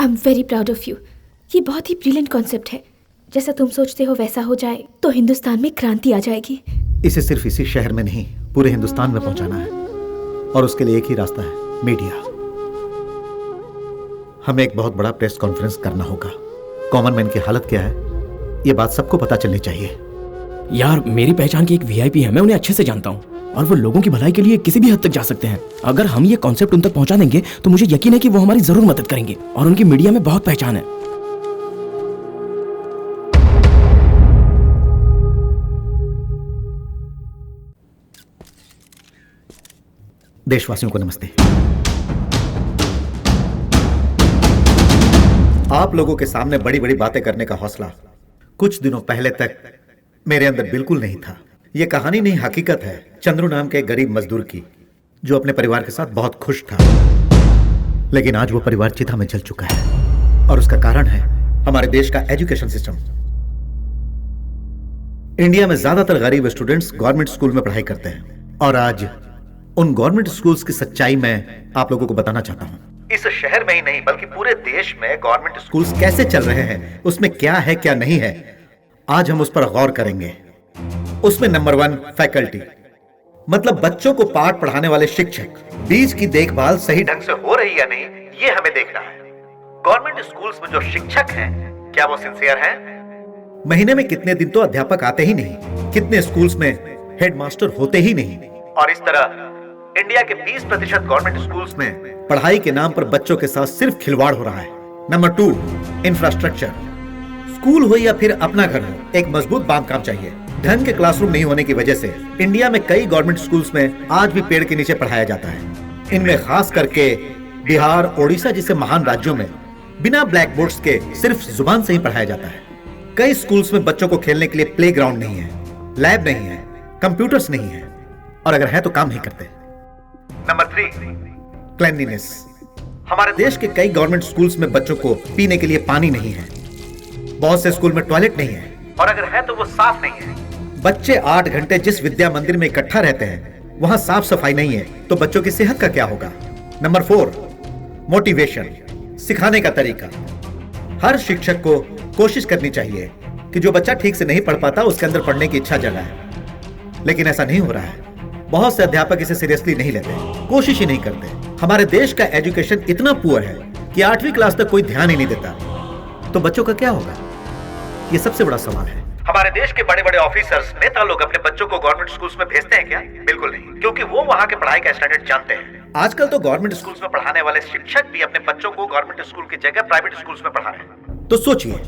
I am very proud of you. ये बहुत ही brilliant concept है। जैसा तुम सोचते हो वैसा हो जाए तो हिंदुस्तान में क्रांति आ जाएगी। इसे सिर्फ इसी शहर में नहीं, पूरे हिंदुस्तान में पहुंचाना है, और उसके लिए एक ही रास्ता है, मीडिया। हमें एक बहुत बड़ा प्रेस कॉन्फ्रेंस करना होगा। कॉमन मैन की हालत क्या है, ये बात सबको पता चलनी चाहिए। यार, मेरी पहचान की एक वीआईपी है, मैं उन्हें अच्छे से जानता हूँ और वो लोगों की भलाई के लिए किसी भी हद तक जा सकते हैं। अगर हम ये कॉन्सेप्ट उन तक पहुंचा देंगे तो मुझे यकीन है कि वो हमारी जरूर मदद करेंगे, और उनकी मीडिया में बहुत पहचान है। देशवासियों को नमस्ते। आप लोगों के सामने बड़ी बड़ी बातें करने का हौसला कुछ दिनों पहले तक मेरे अंदर बिल्कुल नहीं था। यह कहानी नहीं, हकीकत है चंद्रू नाम के एक गरीब मजदूर की, जो अपने परिवार के साथ बहुत खुश था। लेकिन आज वो परिवार चिता में जल चुका है, और उसका कारण है हमारे देश का एजुकेशन सिस्टम। इंडिया में ज्यादातर गरीब स्टूडेंट्स गवर्नमेंट स्कूल में पढ़ाई करते हैं, और आज उन गवर्नमेंट स्कूल्स की सच्चाई मैं आप लोगों को बताना चाहता हूं। इस शहर में ही नहीं बल्कि पूरे देश में गवर्नमेंट स्कूल्स कैसे चल रहे हैं, उसमें क्या है क्या नहीं है, आज हम उस पर गौर करेंगे। उसमें नंबर 1 फैकल्टी, मतलब बच्चों को पाठ पढ़ाने वाले शिक्षक। बीज की देखभाल सही ढंग से हो रही या नहीं, ये हमें देखना है। गवर्नमेंट स्कूल्स में जो शिक्षक हैं, क्या वो सिंसियर हैं? महीने में कितने दिन तो अध्यापक आते ही नहीं, कितने स्कूल्स में हेडमास्टर होते ही नहीं, और इस तरह इंडिया के 20% गवर्नमेंट स्कूल्स में पढ़ाई के नाम पर बच्चों के साथ सिर्फ खिलवाड़ हो रहा है। Number 2 infrastructure. स्कूल हो या फिर अपना घर हो, एक मजबूत बांधकाम चाहिए। ढंग के क्लासरूम नहीं होने की वजह से इंडिया में कई गवर्नमेंट स्कूल्स में आज भी पेड़ के नीचे पढ़ाया जाता है। इनमें खास करके बिहार, ओडिशा जैसे महान राज्यों में बिना ब्लैक बोर्ड्स के सिर्फ जुबान से ही पढ़ाया जाता है। कई स्कूल्स में बच्चों को खेलने के लिए प्लेग्राउंड नहीं है, लैब नहीं है, कंप्यूटर्स नहीं है, और अगर है तो काम नहीं करते। Number 3 cleanliness. हमारे देश के कई गवर्नमेंट स्कूल्स में बच्चों को पीने के लिए पानी नहीं है, बहुत से स्कूल में टॉयलेट नहीं है, और अगर है तो वो साफ नहीं है। बच्चे 8 घंटे जिस विद्या मंदिर में इकट्ठा रहते हैं, वहां साफ सफाई नहीं है, तो बच्चों की सेहत का क्या होगा? नंबर 4 मोटिवेशन, सिखाने का तरीका। हर शिक्षक को कोशिश करनी चाहिए कि जो बच्चा ठीक से नहीं पढ़ पाता उसके अंदर पढ़ने की इच्छा जगाए, लेकिन ऐसा नहीं हो रहा है। बहुत से अध्यापक इसे सीरियसली नहीं लेते, कोशिश ही नहीं करते। हमारे देश का एजुकेशन इतना पुअर है कि 8वीं क्लास तक कोई ध्यान ही नहीं देता, तो बच्चों का क्या होगा? ये सबसे बड़ा सवाल है। हमारे देश के बड़े बड़े ऑफिसर्स, नेता लोग अपने बच्चों को गवर्नमेंट स्कूल्स में भेजते हैं क्या? बिल्कुल नहीं, क्योंकि वो वहाँ के पढ़ाई का स्टैंडर्ड जानते हैं। आजकल तो गवर्नमेंट स्कूल्स में पढ़ाने वाले शिक्षक भी अपने बच्चों को गवर्नमेंट स्कूल की जगह प्राइवेट स्कूल्स में पढ़ा रहे हैं। तो सोचिए,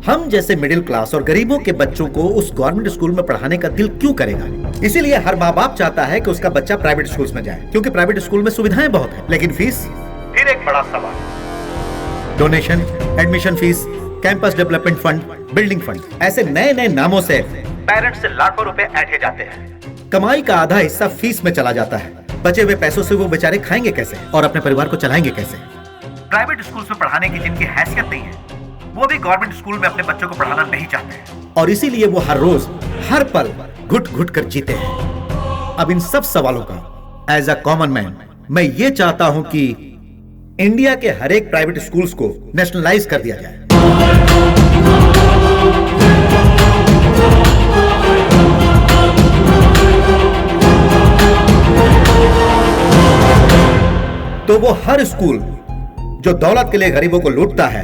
हम जैसे मिडिल क्लास और गरीबों के बच्चों को उस गवर्नमेंट स्कूल में पढ़ाने का दिल क्यों करेगा? इसीलिए हर माँ बाप चाहता है कि उसका बच्चा प्राइवेट स्कूल्स में जाए, क्योंकि प्राइवेट स्कूल में सुविधाएं बहुत है, लेकिन फीस फिर एक बड़ा सवाल। Donation, admission fees, campus development fund, building fund, ऐसे नए नए नामों से पेरेंट्स से लाखों रुपए ऐंठे जाते हैं। कमाई का आधा हिस्सा फीस में चला जाता है। बचे हुए पैसों से वो बेचारे खाएंगे कैसे और अपने परिवार को चलाएंगे कैसे? प्राइवेट स्कूल्स में पढ़ाने की जिनकी हैसियत नहीं है, वो भी गवर्नमेंट स्कूल में अपने बच्चों को पढ़ाना नहीं चाहते हैं, और इसीलिए वो हर रोज हर पल घुट घुट कर जीते हैं। अब इन सब सवालों का एज अ कॉमन मैन मैं ये चाहता हूं कि इंडिया के हर एक प्राइवेट स्कूल्स को नेशनलाइज कर दिया जाए। तो वो हर स्कूल जो दौलत के लिए गरीबों को लूटता है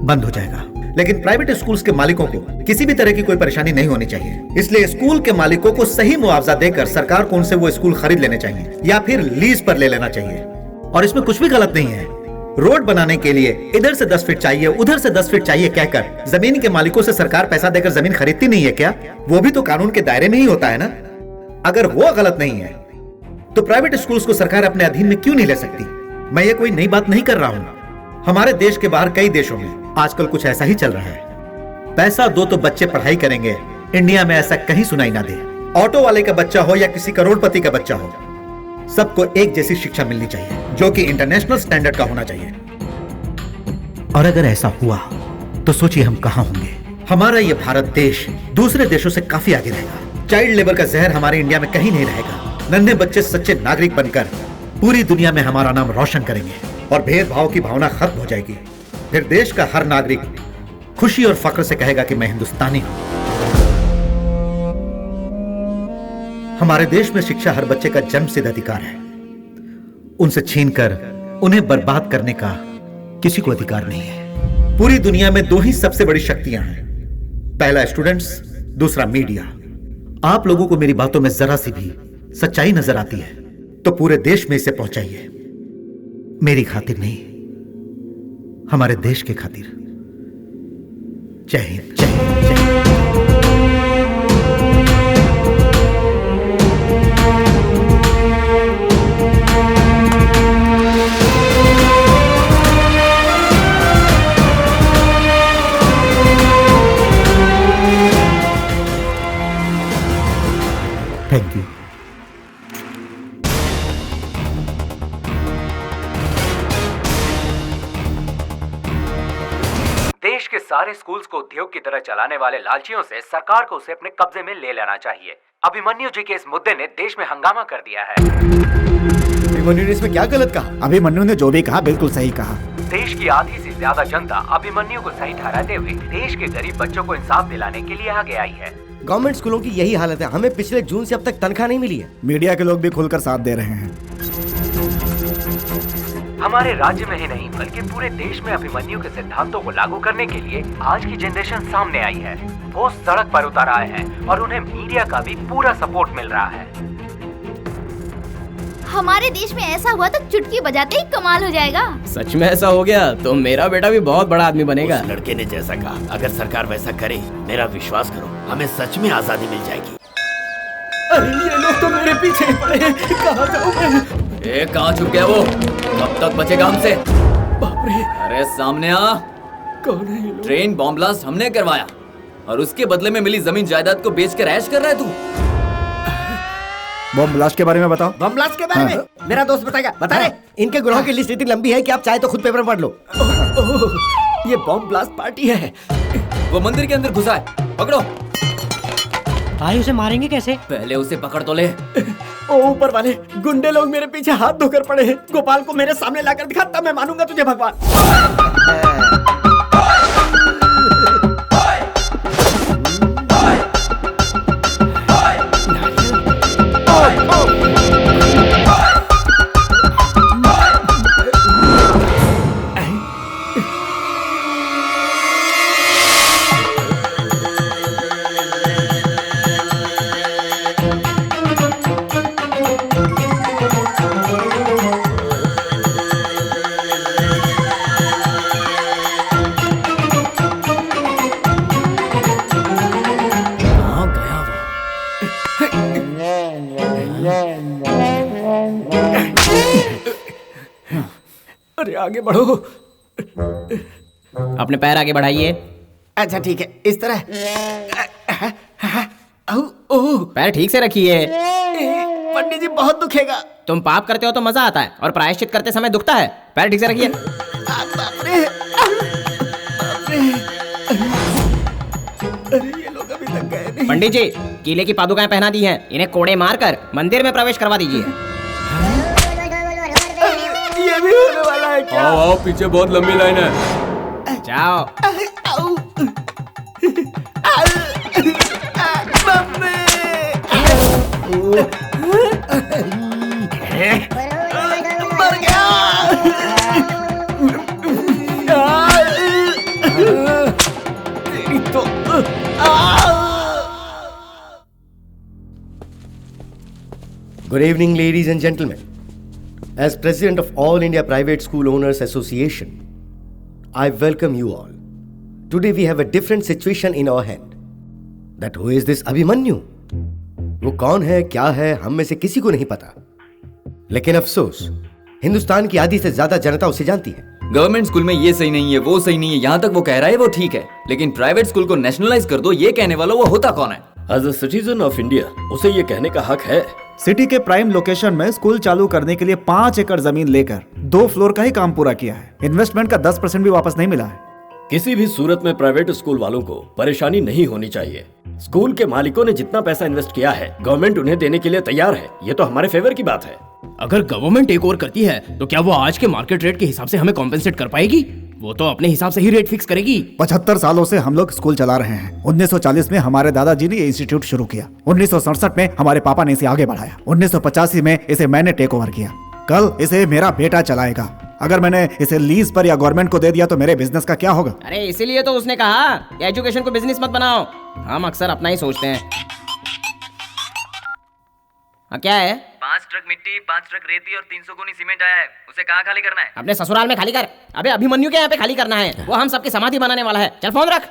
बंद हो जाएगा। लेकिन प्राइवेट स्कूल्स के मालिकों को किसी भी तरह की कोई परेशानी नहीं होनी चाहिए, इसलिए स्कूल के मालिकों को सही मुआवजा देकर सरकार को उनसे वो स्कूल खरीद लेने चाहिए या फिर लीज पर ले लेना चाहिए। और इसमें कुछ भी गलत नहीं है। रोड बनाने के लिए इधर से 10 फीट चाहिए, उधर से 10 फीट चाहिए कहकर जमीन के मालिकों से सरकार पैसा देकर जमीन खरीदती नहीं है क्या? वो भी तो कानून के दायरे में ही होता है ना। अगर वो गलत नहीं है तो प्राइवेट स्कूल्स को सरकार अपने अधीन में क्यों नहीं ले सकती? मैं ये कोई नई बात नहीं कर रहा हूं। हमारे देश के बाहर कई देशों में आजकल कुछ ऐसा ही चल रहा है। पैसा दो तो बच्चे पढ़ाई करेंगे। इंडिया में ऐसा कहीं सुनाई ना दे। ऑटो वाले का बच्चा हो या किसी करोड़पति का बच्चा हो, सबको एक जैसी शिक्षा मिलनी चाहिए, जो कि इंटरनेशनल स्टैंडर्ड का होना चाहिए। और अगर ऐसा हुआ तो सोचिए हम कहां होंगे। हमारा ये भारत देश दूसरे देशों से काफी आगे रहेगा। चाइल्ड लेबर का जहर हमारे इंडिया में कहीं नहीं रहेगा। नन्हे बच्चे सच्चे नागरिक बनकर पूरी दुनिया में हमारा नाम रोशन करेंगे और भेदभाव की भावना खत्म हो जाएगी। फिर देश का हर नागरिक खुशी और फख्र से कहेगा कि मैं हिंदुस्तानी हूं। हमारे देश में शिक्षा हर बच्चे का जन्मसिद्ध अधिकार है। उनसे छीनकर उन्हें बर्बाद करने का किसी को अधिकार नहीं है। पूरी दुनिया में 2 ही सबसे बड़ी शक्तियां हैं, पहला स्टूडेंट्स, दूसरा मीडिया। आप लोगों को मेरी बातों में जरा सी भी सच्चाई नजर आती है तो पूरे देश में इसे पहुंचाइए। मेरी खातिर नहीं, हमारे देश के खातिर। जय हिंद, जय हिंद, जय हिंद। Thank you. देश के सारे स्कूल्स को उद्योग की तरह चलाने वाले लालचियों से सरकार को उसे अपने कब्जे में ले लेना चाहिए। अभिमन्यु जी के इस मुद्दे ने देश में हंगामा कर दिया है। अभिमन्यु ने इसमें क्या गलत कहा? अभिमन्यु ने जो भी कहा बिल्कुल सही कहा। देश की आधी से ज्यादा जनता अभिमन्यु को सही ठहराते हुए देश के गरीब बच्चों को इंसाफ दिलाने के लिए आगे आई है। गवर्नमेंट स्कूलों की यही हालत है। हमें पिछले जून से अब तक तनख्वाह नहीं मिली है। मीडिया के लोग भी खुलकर साथ दे रहे हैं। हमारे राज्य में ही नहीं बल्कि पूरे देश में अभिमन्यु के सिद्धांतों को लागू करने के लिए आज की जनरेशन सामने आई है। वो सड़क पर उतर आए हैं और उन्हें मीडिया का भी पूरा सपोर्ट मिल रहा है। हमारे देश में ऐसा हुआ तो चुटकी बजाते ही कमाल हो जाएगा। सच में ऐसा हो गया तो मेरा बेटा भी बहुत बड़ा आदमी बनेगा। उस लड़के ने जैसा कहा, अगर सरकार वैसा करे, मेरा विश्वास करो, हमें सच में आजादी मिल जाएगी। अरे ये लोग तो मेरे पीछे ही पड़े हैं। कहाँ जाऊँ मैं? कहाँ छुप गया वो? कब तक बचेगा हमसे? बाप रे, अरे सामने आ। कौन है ये लोग? ट्रेन बॉम्ब ब्लास्ट हमने करवाया और उसके बदले में मिली जमीन जायदाद को बेच कर ऐश कर रहा है तू। बम ब्लास्ट के बारे में बताओ। बम ब्लास्ट के बारे में मेरा दोस्त बताएगा। बता रहे इनके गुनाहों की लिस्ट इतनी लंबी है कि आप चाहे तो खुद पेपर में पढ़ लो। ये बम ब्लास्ट पार्टी है। वो मंदिर के अंदर घुसा है, पकड़ो। भाई उसे मारेंगे कैसे? पहले उसे पकड़ तो ले। ओ ऊपर वाले गुंडे लोग मेरे पीछे हाथ धोकर पड़े हैं। गोपाल को मेरे सामने लाकर दिखा, तब मैं मानूंगा तुझे भगवान। अरे आगे बढ़ो। अपने पैर आगे बढ़ाइए। अच्छा ठीक है, इस तरह। पैर ठीक से रखिए। पंडित जी बहुत दुखेगा। तुम पाप करते हो तो मजा आता है और प्रायश्चित करते समय दुखता है। पैर ठीक से रखिए। बाप रे, अरे ये लोग अभी तक गए नहीं। पंडित जी, किले की पादुकाएं पहना दी हैं, इन्हें कोड़े मारकर मंदिर में प्रवेश करवा दीजिए। ये भी होने वाला है क्या? आओ आओ, पीछे बहुत लंबी लाइन है। जाओ। मर गया। तो Good evening, ladies and gentlemen. As President of All India Private School Owners Association, I welcome you all. Today we have a different situation in our hand. That who is this Abhimanyu? वो कौन है, क्या है, हम में से किसी को नहीं पता। लेकिन अफसोस, हिंदुस्तान की आधी से ज्यादा जनता उसे जानती है। गवर्नमेंट स्कूल में ये सही नहीं है, वो सही नहीं है, यहाँ तक वो कह रहा है वो ठीक है, लेकिन प्राइवेट स्कूल को नेशनलाइज कर दो, ये कहने वाला वो होता कौन है? As a citizen of India उसे ये कहने का हक है। सिटी के प्राइम लोकेशन में स्कूल चालू करने के लिए 5 एकड़ जमीन लेकर 2 फ्लोर का ही काम पूरा किया है। इन्वेस्टमेंट का 10% भी वापस नहीं मिला है। किसी भी सूरत में प्राइवेट स्कूल वालों को परेशानी नहीं होनी चाहिए। स्कूल के मालिकों ने जितना पैसा इन्वेस्ट किया है, गवर्नमेंट उन्हें देने के लिए तैयार है। ये तो हमारे फेवर की बात है। अगर गवर्नमेंट टेक ओवर करती है तो क्या वो आज के मार्केट रेट के हिसाब से हमें कॉम्पेंसेट कर पाएगी? वो तो अपने हिसाब से ही रेट फिक्स करेगी। 75 सालों से हम लोग स्कूल चला रहे हैं। 1940 में हमारे दादाजी ने ये इंस्टीट्यूट शुरू किया। 1967 में हमारे पापा ने इसे आगे बढ़ाया। 1985 में इसे मैंने टेक ओवर किया। कल इसे मेरा बेटा चलाएगा। अगर मैंने इसे लीज पर या गवर्नमेंट को दे दिया तो मेरे बिजनेस का क्या होगा? अरे इसीलिए तो उसने कहा कि एजुकेशन को बिजनेस मत बनाओ। हम अक्सर अपना ही सोचते हैं। क्या है? 5 ट्रक मिट्टी, 5 ट्रक रेती और 300 गोनी सीमेंट आया है। उसे कहाँ खाली करना है? अपने ससुराल में खाली कर। अबे अभिमन्यु के यहाँ पे खाली करना है। वो हम सबकी समाधि बनाने वाला है। चल फोन रख।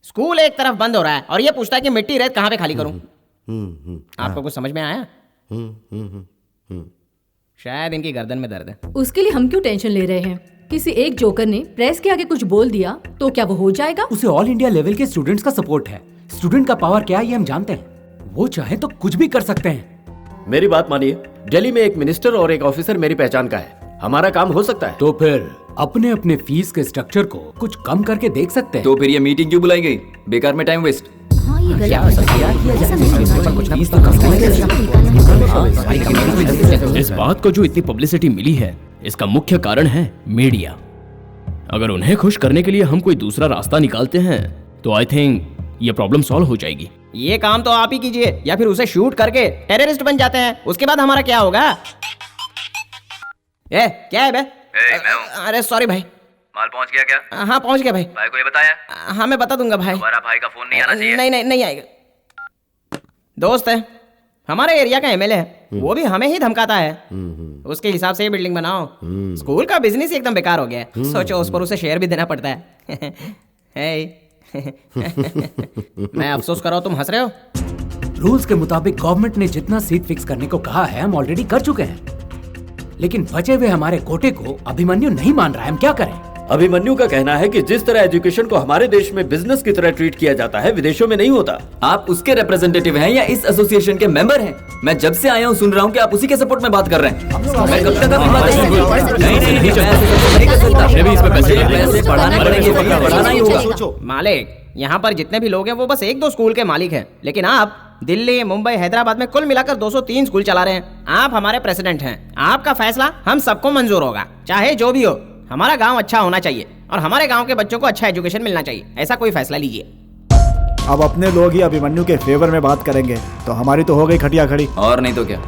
स्कूल एक तरफ बंद हो रहा है और ये पूछता है कि मिट्टी रेत कहाँ पे खाली करूं। आपको कुछ समझ में आया? शायद इनकी गर्दन में दर्द है। उसके लिए हम क्यों टेंशन ले रहे हैं? किसी एक जोकर ने प्रेस के आगे कुछ बोल दिया तो क्या वो हो जाएगा? उसे ऑल इंडिया लेवल के स्टूडेंट्स का सपोर्ट है। स्टूडेंट का पावर क्या है ये हम जानते हैं। वो चाहे तो कुछ भी कर सकते हैं। मेरी बात मानिए, दिल्ली में एक मिनिस्टर और एक ऑफिसर मेरी पहचान का है। हमारा काम हो सकता है। तो फिर अपने अपने फीस के स्ट्रक्चर को कुछ कम करके देख सकते हैं। तो फिर ये मीटिंग क्यों बुलाई गई? बेकार में टाइम वेस्ट। हाँ ये गलत इस बात को जो इतनी पब्लिसिटी मिली है इसका मुख्य कारण है मीडिया। अगर उन्हें खुश करने के लिए हम कोई दूसरा रास्ता निकालते हैं तो आई थिंक ये प्रॉब्लम सॉल्व हो जाएगी। ये काम तो आप ही कीजिए या फिर उसे शूट करके टेररिस्ट बन जाते हैं। उसके बाद हमारा क्या होगा? क्या है बे? अरे सॉरी भाई। माल पहुंच गया क्या? हाँ पहुंच गया भाई। भाई को ये बताया? हाँ मैं बता दूंगा भाई। हमारा भाई का फोन नहीं आना चाहिए। नहीं आएगा। दोस्त है, हमारे एरिया का एमएलए है। वो भी हमें ही धमकाता है। उसके हिसाब से ही बिल्डिंग बनाओ। स्कूल का बिजनेस एकदम बेकार हो गया है। सोचो उस पर उसे शेयर भी देना पड़ता है। मैं अफसोस कर रहा हूं, तुम हंस रहे हो। रूल्स के मुताबिक गवर्नमेंट ने जितना सीट फिक्स करने को कहा है हम ऑलरेडी कर चुके हैं, लेकिन बचे हुए हमारे कोटे को अभिमन्यु नहीं मान रहा है। हम क्या करें? अभिमन्यु का कहना है कि जिस तरह एजुकेशन को हमारे देश में बिजनेस की तरह ट्रीट किया जाता है विदेशों में नहीं होता। आप उसके रिप्रेजेंटेटिव हैं या इस एसोसिएशन के मेंबर हैं? मैं जब से आया हूं सुन रहा हूं कि आप उसी के सपोर्ट में बात कर रहे हैं। मैं कब तक आपकी बात पढ़ाना ही होगा। मालिक, यहाँ पर जितने भी लोग हैं वो बस 1-2 स्कूल के मालिक हैं, लेकिन आप दिल्ली, मुंबई, हैदराबाद में कुल मिलाकर 203 स्कूल चला रहे हैं। आप हमारे प्रेसिडेंट हैं। आपका फैसला हम सबको मंजूर होगा, चाहे जो भी हो। हमारा गांव अच्छा होना चाहिए और हमारे गांव के बच्चों को अच्छा एजुकेशन मिलना चाहिए। ऐसा कोई फैसला लीजिए। अब अपने लोग ही अभिमन्यु के फेवर में बात करेंगे तो हमारी तो हो गई खटिया खड़ी। और नहीं तो क्या।